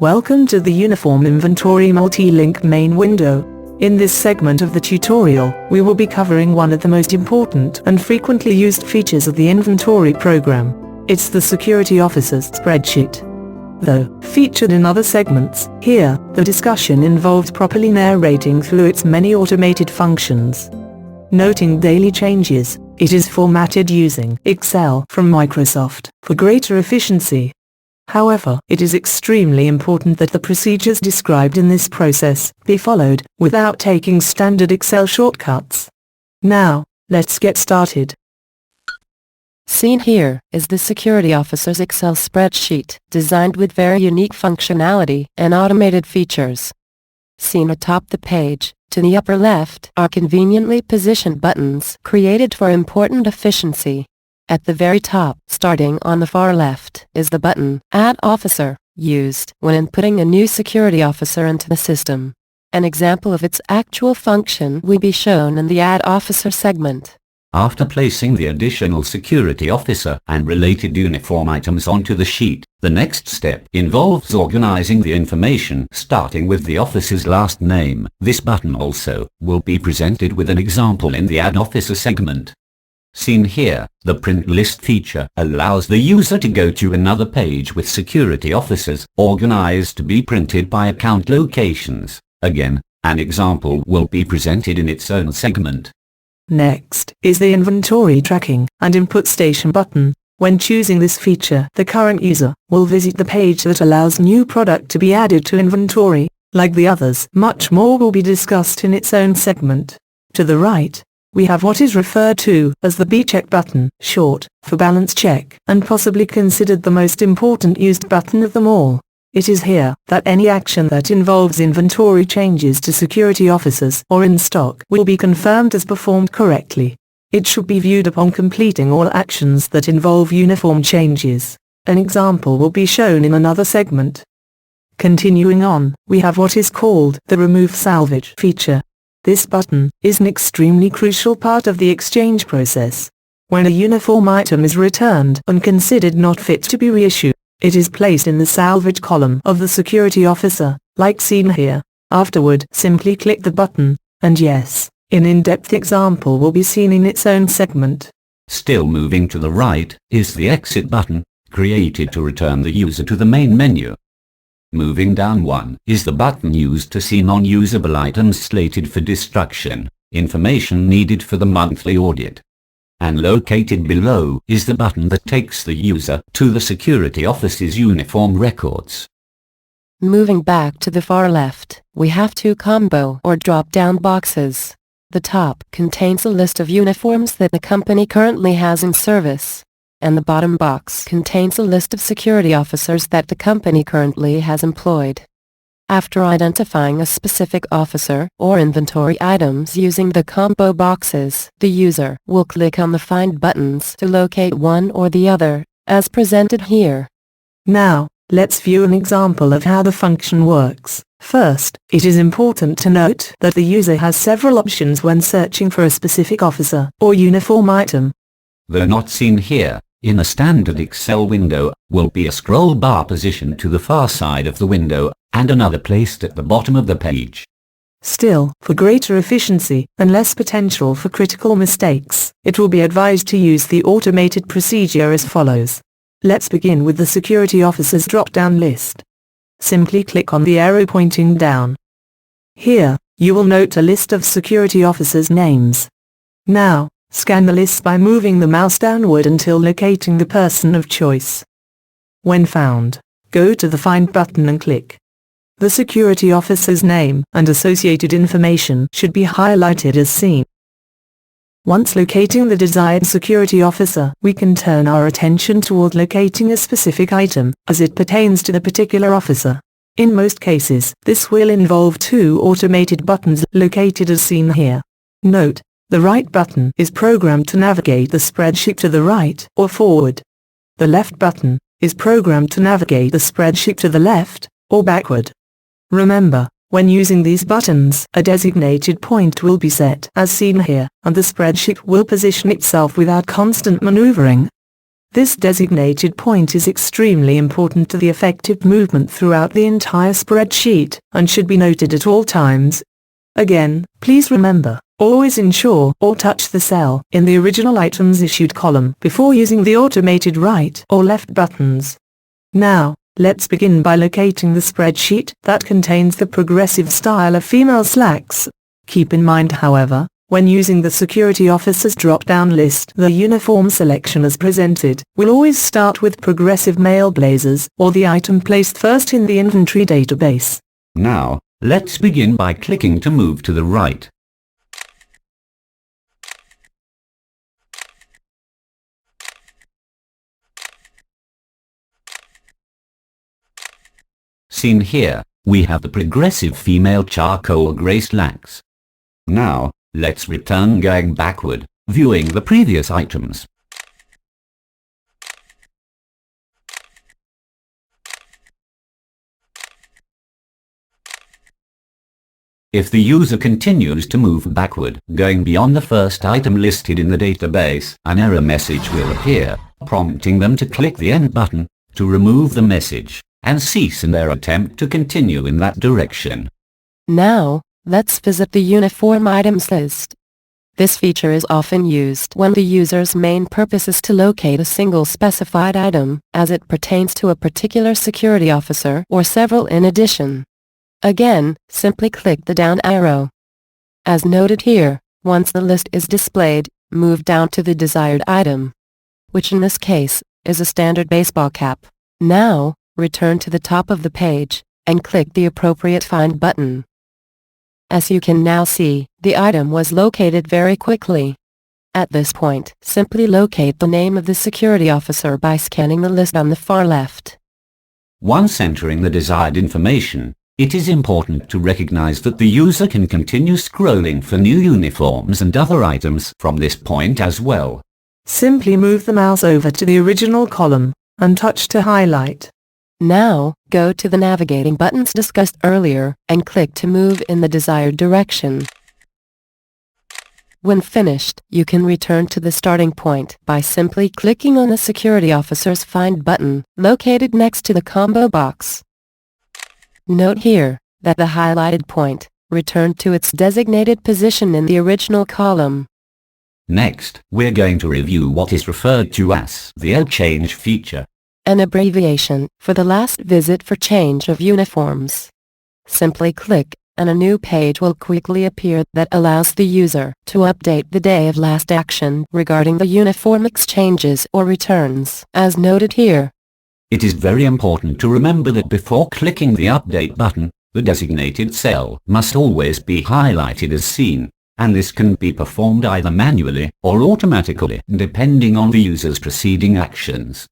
Welcome to the Uniform Inventory Multi-Link main window. In this segment of the tutorial, we will be covering one of the most important and frequently used features of the inventory program. It's the Security Officer's Spreadsheet. Though featured in other segments, here, the discussion involved properly narrating through its many automated functions. Noting daily changes, it is formatted using Excel from Microsoft for greater efficiency. However, it is extremely important that the procedures described in this process be followed without taking standard Excel shortcuts. Now, let's get started. Seen here is the Security Officer's Excel spreadsheet, designed with very unique functionality and automated features. Seen atop the page, to the upper left, are conveniently positioned buttons created for important efficiency. At the very top, starting on the far left, is the button, Add Officer, used when inputting a new security officer into the system. An example of its actual function will be shown in the Add Officer segment. After placing the additional security officer and related uniform items onto the sheet, the next step involves organizing the information starting with the officer's last name. This button also will be presented with an example in the Add Officer segment. Seen here, the Print List feature allows the user to go to another page with security officers organized to be printed by account locations. Again, an example will be presented in its own segment. Next is the Inventory Tracking and Input Station button. When choosing this feature, the current user will visit the page that allows new product to be added to inventory. Like the others, much more will be discussed in its own segment. To the right, we have what is referred to as the B-check button, short for balance check, and possibly considered the most important used button of them all. It is here that any action that involves inventory changes to security officers or in stock will be confirmed as performed correctly. It should be viewed upon completing all actions that involve uniform changes. An example will be shown in another segment. Continuing on, we have what is called the Remove Salvage feature. This button is an extremely crucial part of the exchange process. When a uniform item is returned and considered not fit to be reissued, it is placed in the salvage column of the security officer, like seen here. Afterward, simply click the button, and yes, an in-depth example will be seen in its own segment. Still moving to the right is the Exit button, created to return the user to the main menu. Moving down one is the button used to see non-usable items slated for destruction, information needed for the monthly audit. And located below is the button that takes the user to the security officer's uniform records. Moving back to the far left, we have two combo or drop-down boxes. The top contains a list of uniforms that the company currently has in service, and the bottom box contains a list of security officers that the company currently has employed. After identifying a specific officer or inventory items using the combo boxes, the user will click on the Find buttons to locate one or the other, as presented here. Now, let's view an example of how the function works. First, it is important to note that the user has several options when searching for a specific officer or uniform item. Though not seen here, in a standard Excel window, will be a scroll bar positioned to the far side of the window, and another placed at the bottom of the page. Still, for greater efficiency and less potential for critical mistakes, it will be advised to use the automated procedure as follows. Let's begin with the security officer's drop-down list. Simply click on the arrow pointing down. Here, you will note a list of security officers' names. Now, scan the list by moving the mouse downward until locating the person of choice. When found, go to the Find button and click. The security officer's name and associated information should be highlighted as seen. Once locating the desired security officer, we can turn our attention toward locating a specific item, as it pertains to the particular officer. In most cases, this will involve two automated buttons located as seen here. Note, the right button is programmed to navigate the spreadsheet to the right or forward. The left button is programmed to navigate the spreadsheet to the left or backward. Remember, when using these buttons, a designated point will be set as seen here, and the spreadsheet will position itself without constant maneuvering. This designated point is extremely important to the effective movement throughout the entire spreadsheet and should be noted at all times. Again, please remember, always ensure or touch the cell in the original items issued column before using the automated right or left buttons. Now, let's begin by locating the spreadsheet that contains the progressive style of female slacks. Keep in mind, however, when using the security officer's drop-down list, the uniform selection as presented will always start with progressive male blazers or the item placed first in the inventory database. Now, let's begin by clicking to move to the right. Seen here, we have the progressive female charcoal grey slacks. Now, let's return going backward, viewing the previous items. If the user continues to move backward, going beyond the first item listed in the database, an error message will appear, prompting them to click the End button to remove the message and cease in their attempt to continue in that direction. Now, let's visit the Uniform Items list. This feature is often used when the user's main purpose is to locate a single specified item, as it pertains to a particular security officer or several in addition. Again, simply click the down arrow. As noted here, once the list is displayed, move down to the desired item, which in this case, is a standard baseball cap. Now, return to the top of the page, and click the appropriate Find button. As you can now see, the item was located very quickly. At this point, simply locate the name of the security officer by scanning the list on the far left. Once entering the desired information, it is important to recognize that the user can continue scrolling for new uniforms and other items from this point as well. Simply move the mouse over to the original column and touch to highlight. Now, go to the navigating buttons discussed earlier and click to move in the desired direction. When finished, you can return to the starting point by simply clicking on the security officer's Find button, located next to the combo box. Note here that the highlighted point returned to its designated position in the original column. Next, we're going to review what is referred to as the Change feature, an abbreviation for the last visit for change of uniforms. Simply click, and a new page will quickly appear that allows the user to update the day of last action regarding the uniform exchanges or returns, as noted here. It is very important to remember that before clicking the Update button, the designated cell must always be highlighted as seen, and this can be performed either manually or automatically depending on the user's preceding actions.